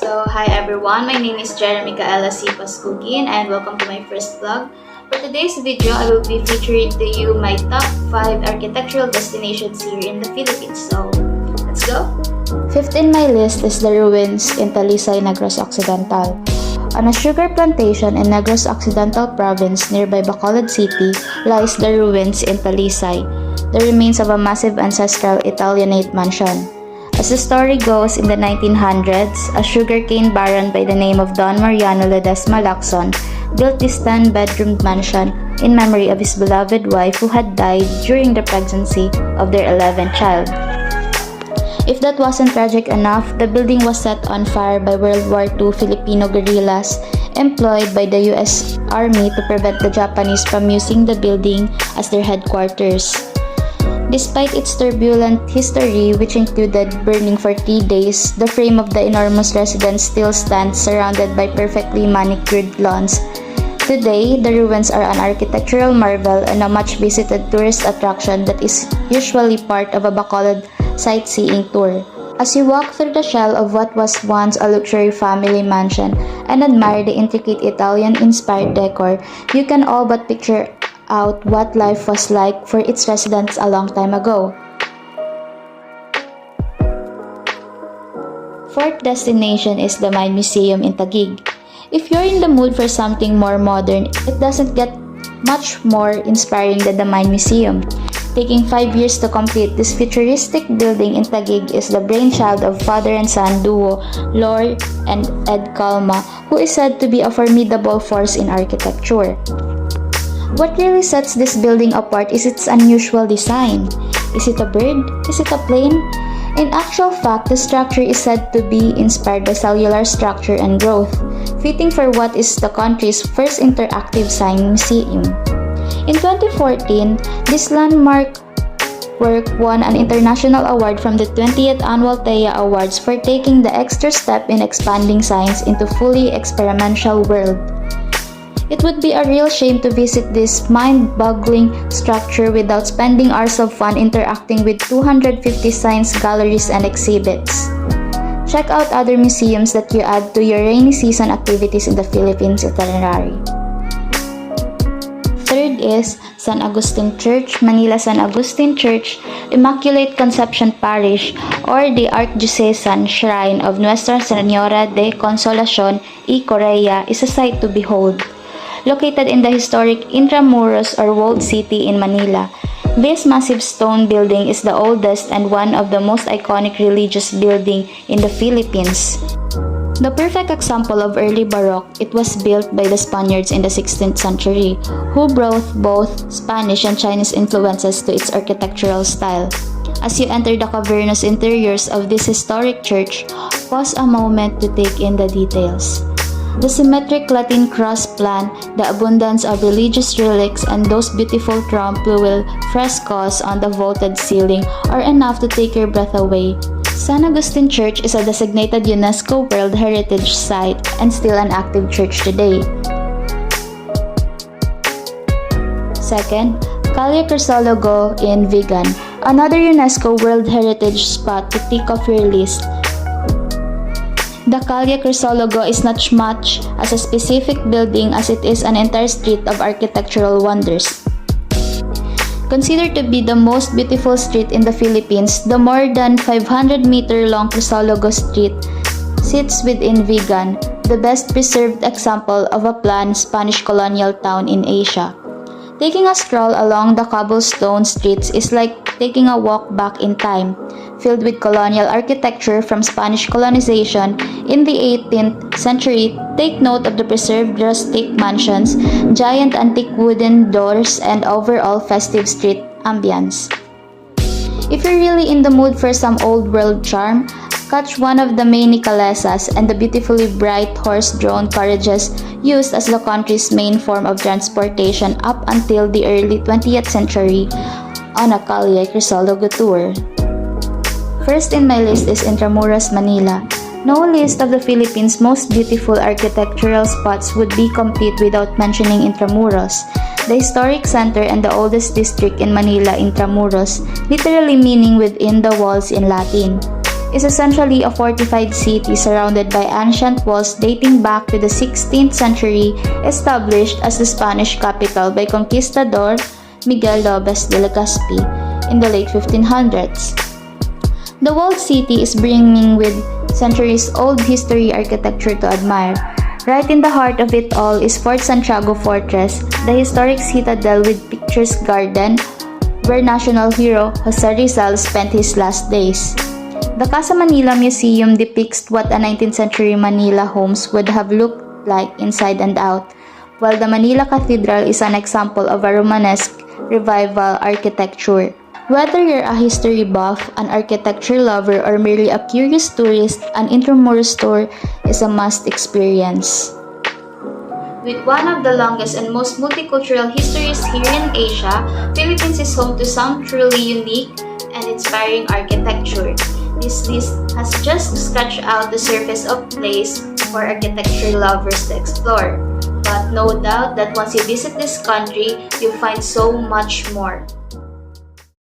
Hi everyone, my name is Jeremy Kaela C. Paskugin and welcome to my first vlog. For today's video, I will be featuring to you my top 5 architectural destinations here in the Philippines. So, let's go! Fifth in my list is the ruins in Talisay, Negros Occidental. On a sugar plantation in Negros Occidental Province nearby Bacolod City lies the ruins in Talisay, the remains of a massive ancestral Italianate mansion. As the story goes, in the 1900s, a sugarcane baron by the name of Don Mariano Ledesma Lacson built this 10-bedroom mansion in memory of his beloved wife who had died during the pregnancy of their 11th child. If that wasn't tragic enough, the building was set on fire by World War II Filipino guerrillas employed by the US Army to prevent the Japanese from using the building as their headquarters. Despite its turbulent history, which included burning for 3 days, the frame of the enormous residence still stands surrounded by perfectly manicured lawns. Today, the ruins are an architectural marvel and a much-visited tourist attraction that is usually part of a Bacolod sightseeing tour. As you walk through the shell of what was once a luxury family mansion and admire the intricate Italian-inspired decor, you can all but picture out what life was like for its residents a long time ago. Fourth destination is the Mine Museum in Taguig. If you're in the mood for something more modern, it doesn't get much more inspiring than the Mine Museum. Taking 5 years to complete, this futuristic building in Taguig is the brainchild of father and son duo Lore and Ed Calma, who is said to be a formidable force in architecture. What really sets this building apart is its unusual design. Is it a bird? Is it a plane? In actual fact, the structure is said to be inspired by cellular structure and growth, fitting for what is the country's first interactive science museum. In 2014, this landmark work won an international award from the 20th Annual TEA Awards for taking the extra step in expanding science into fully experimental world. It would be a real shame to visit this mind-boggling structure without spending hours of fun interacting with 250 science galleries and exhibits. Check out other museums that you add to your rainy season activities in the Philippines itinerary. Third is San Agustin Church, Manila San Agustin Church, Immaculate Conception Parish, or the Archdiocesan Shrine of Nuestra Señora de Consolacion y Correa is a sight to behold. Located in the historic Intramuros or Walled City in Manila, this massive stone building is the oldest and one of the most iconic religious building in the Philippines. The perfect example of early Baroque, it was built by the Spaniards in the 16th century, who brought both Spanish and Chinese influences to its architectural style. As you enter the cavernous interiors of this historic church, pause a moment to take in the details. The symmetric Latin cross plan, the abundance of religious relics, and those beautiful trompe-l'oeil frescoes on the vaulted ceiling are enough to take your breath away. San Agustin Church is a designated UNESCO World Heritage Site and still an active church today. Second, Calle Crisologo in Vigan, another UNESCO World Heritage spot to tick off your list. The Calle Crisologo is not much as a specific building as it is an entire street of architectural wonders. Considered to be the most beautiful street in the Philippines, the more than 500-meter-long Crisologo Street sits within Vigan, the best preserved example of a planned Spanish colonial town in Asia. Taking a stroll along the cobblestone streets is like taking a walk back in time, filled with colonial architecture from Spanish colonization in the 18th century. Take note of the preserved rustic mansions, giant antique wooden doors, and overall festive street ambience. If you're really in the mood for some old world charm, catch one of the many calesas and the beautifully bright horse-drawn carriages used as the country's main form of transportation up until the early 20th century on a Calle Crisologo tour. First in my list is Intramuros, Manila. No list of the Philippines' most beautiful architectural spots would be complete without mentioning Intramuros, the historic center and the oldest district in Manila, Intramuros, literally meaning within the walls in Latin. is essentially a fortified city surrounded by ancient walls dating back to the 16th century, established as the Spanish capital by Conquistador Miguel López de Legazpi in the late 1500s. The walled city is brimming with centuries-old history architecture to admire. Right in the heart of it all is Fort Santiago Fortress, the historic citadel with picturesque garden where national hero Jose Rizal spent his last days. The Casa Manila Museum depicts what a 19th century Manila homes would have looked like inside and out, while the Manila Cathedral is an example of a Romanesque revival architecture. Whether you're a history buff, an architecture lover, or merely a curious tourist, an Intramuros tour is a must experience. With one of the longest and most multicultural histories here in Asia, Philippines is home to some truly unique and inspiring architecture. This list has just scratched out the surface of place for architecture lovers to explore. But no doubt that once you visit this country, you'll find so much more.